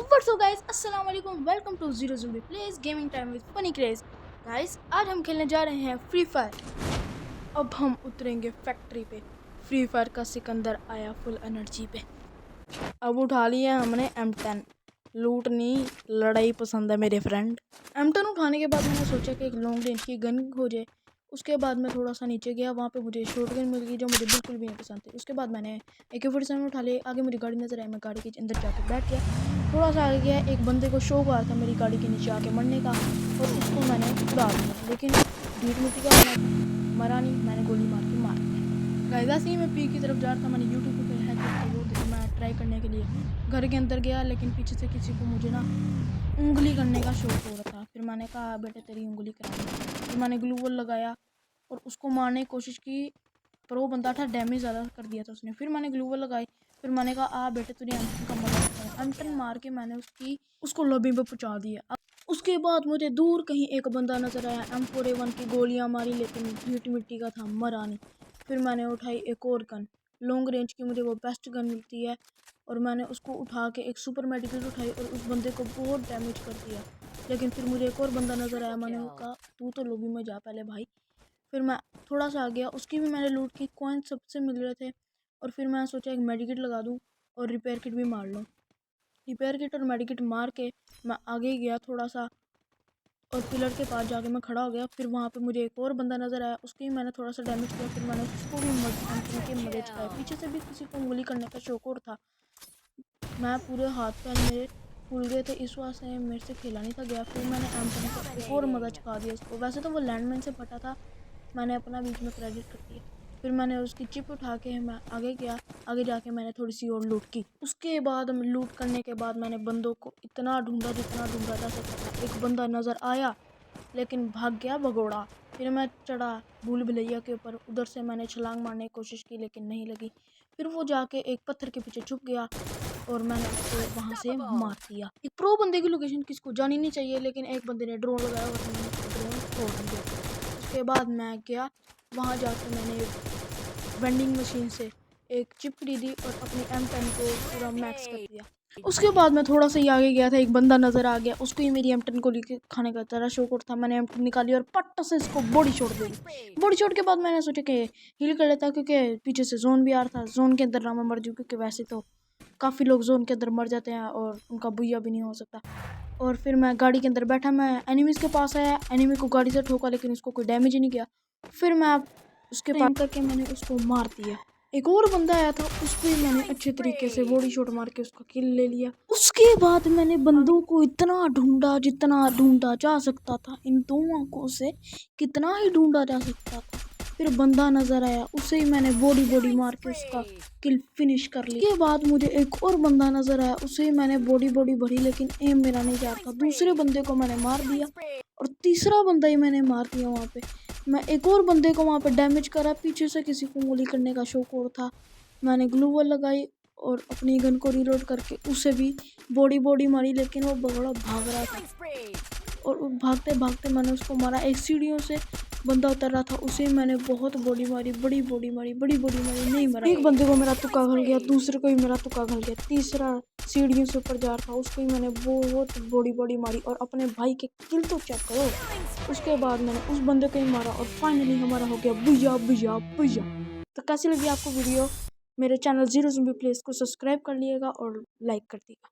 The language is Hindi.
व्हाट्स अप गाइस, अस्सलाम वालेकुम। Welcome to zero zoomy place gaming time with funny craze. Guys, आज हम खेलने जा रहे हैं फ्री फायर। अब हम उतरेंगे फैक्ट्री पे। फ्री फायर का सिकंदर आया फुल एनर्जी पे। अब उठा लिया हमने M10। लूट नहीं, लड़ाई पसंद है मेरे फ्रेंड। M10 उठाने के बाद मैंने सोचा कि एक लॉन्ग रेंज की गन हो जाए। उसके बाद मैं थोड़ा सा नीचे गया, वहाँ पे मुझे शॉटगन मिल गई जो मुझे बिल्कुल भी नहीं पसंद थी। उसके बाद मैंने AK-47 उठा लिया। आगे मेरी गाड़ी नज़र आई, मैं गाड़ी के अंदर जाके बैठ गया। थोड़ा सा आगे गया, एक बंदे को शौक आ रहा था मेरी गाड़ी के नीचे आके मरने का, और उसको मैंने उड़ा दिया। लेकिन ढीठ मिट्टी का मरा नहीं, मैंने गोली मार के मार दिया। गाइस, ऐसे ही मैं पीक की तरफ जा रहा था। मैंने यूट्यूब पे है तो वो देखा, मैं ट्राई करने के लिए घर के अंदर गया, लेकिन पीछे से किसी को मुझे ना उंगली करने का शौक हो रहा था। फिर मैंने कहा बेटे तेरी उंगली कराऊंगा। फिर मैंने ग्लू वॉल लगाया और उसको मारने की कोशिश की, पर वो बंदा था, डैमेज ज़्यादा कर दिया था उसने। फिर मैंने ग्लू वॉल लगाई। फिर मैंने कहा बेटे तुझे M10 का मजा। M10 मार के मैंने उसको लॉबी पे पहुंचा दिया। उसके बाद मुझे दूर कहीं एक बंदा नजर आया। M4A1 की गोलियां मारी, लेकिन ढीठ मिट्टी का था, मरा नहीं। फिर मैंने उठाई एक और गन, लॉन्ग रेंज की मुझे वो बेस्ट गन मिलती है, और मैंने उसको उठा के एक सुपर मेडिकल उठाई और उस बंदे को बहुत डैमेज कर दिया। लेकिन फिर मुझे एक और बंदा नज़र आया। मैंने कहा तू तो लॉबी में जा पहले भाई। फिर मैं थोड़ा सा आ गया, उसकी भी मैंने लूट की, कॉइन सबसे मिल रहे थे। और फिर मैं सोचा एक मेडिकेट लगा दूँ और रिपेयर किट भी मार लूँ। रिपेयर किट और मेडिकेट मार के मैं आगे गया थोड़ा सा, और पिलर के पास जाके मैं खड़ा हो गया। फिर वहाँ पे मुझे एक और बंदा नज़र आया, उसकी भी मैंने थोड़ा सा डैमेज किया। फिर मैंने उसको भी M10 के मजे चखाए। पीछे से भी किसी को उंगली करने का शौक और था। मैं पूरे हाथ पैर मेरे फूल गए थे, इस वजह से मेरे से खेला नहीं था गया। फिर मैंने M10 का एक और मज़ा चखा दिया उसको। वैसे तो वो लैंडमाइन से फटा था, मैंने अपना बीच में क्रेडिट कर दिया। फिर मैंने उसकी चिप उठा के मैं आगे गया। आगे जाके मैंने थोड़ी सी और लूट की। उसके बाद लूट करने के बाद मैंने बंदों को इतना ढूंढा जितना ढूंढा जा सकता था। एक बंदा नज़र आया, लेकिन भाग गया भगोड़ा। फिर मैं चढ़ा भूल भुलैया के ऊपर, उधर से मैंने छलांग मारने की कोशिश की, लेकिन नहीं लगी। फिर वो जाके एक पत्थर के पीछे छुप गया और मैंने उसको वहाँ से मार दिया। एक प्रो बंदे की लोकेशन किसको जानी नहीं चाहिए, लेकिन एक बंदे ने ड्रोन लगाया और मैंने ड्रोन फोड़ दिया। उसके बाद मैं गया, वहाँ जाकर मैंने वेंडिंग मशीन से एक चिप खरीदी और अपनी M10 को पूरा मैक्स कर दिया। उसके बाद मैं थोड़ा सा ही आगे गया था, एक बंदा नज़र आ गया, उसको ही मेरी M10 को लेके खाने का तरह शौक था। मैंने M10 निकाली और पट्ट से इसको बॉडी शॉट दे दी। बॉडी शॉट के बाद मैंने सोचा कि हील कर लेता, क्योंकि पीछे से जोन भी आ रहा था। जोन के अंदर ना मैं मर जाऊँ, क्योंकि वैसे तो काफ़ी लोग जोन के अंदर मर जाते हैं और उनका बुया भी नहीं हो सकता। और फिर मैं गाड़ी के अंदर बैठा, मैं एनिमीज़ के पास आया, एनिमी को गाड़ी से ठोका, लेकिन उसको कोई डैमेज ही नहीं किया। फिर मैं उसके पास करके मैंने उसको मार दिया। एक और बंदा आया था, उसको ही मैंने अच्छे तरीके से बॉडी शॉट मार के उसका किल ले लिया। उसके बाद मैंने बंदों को इतना ढूंढा जितना ढूंढा जा सकता था, इन दो आंखों से कितना ही ढूंढा जा सकता था। फिर बंदा नजर आया, उसे ही मैंने बॉडी मार के उसका किल फिनिश कर लिया। उसके बाद मुझे एक और बंदा नजर आया, उसे ही मैंने बॉडी भरी, लेकिन एम मेरा नहीं जा रहा था। दूसरे बंदे को मैंने मार दिया और तीसरा बंदा ही मैंने मार दिया। वहाँ पे मैं एक और बंदे को वहाँ पे डैमेज करा, पीछे से किसी को गोली करने का शौक और था। मैंने ग्लू वॉल लगाई और अपनी गन को रीलोड करके उसे भी बॉडी मारी, लेकिन वो बगड़ा भाग रहा था और भागते भागते मैंने उसको मारा। एक सीढ़ियों से बंदा उतर रहा था, उसे मैंने बहुत बॉडी मारी, बड़ी बॉडी मारी, नहीं मरा। एक बंदे को मेरा तुक्का घल गया, दूसरे को ही मेरा तुक्का घल गया, तीसरा सीढ़ियों से ऊपर जा रहा था, उसको ही मैंने बहुत बॉडी मारी। और अपने भाई के किल तो चेक करो। उसके बाद मैंने उस बंदे को ही मारा और फाइनली हमारा हो गया बुया। तो कैसी लगी आपको वीडियो? मेरे चैनल जीरो ज़ूमी प्लेस को सब्सक्राइब कर लिएगा और लाइक कर दिएगा।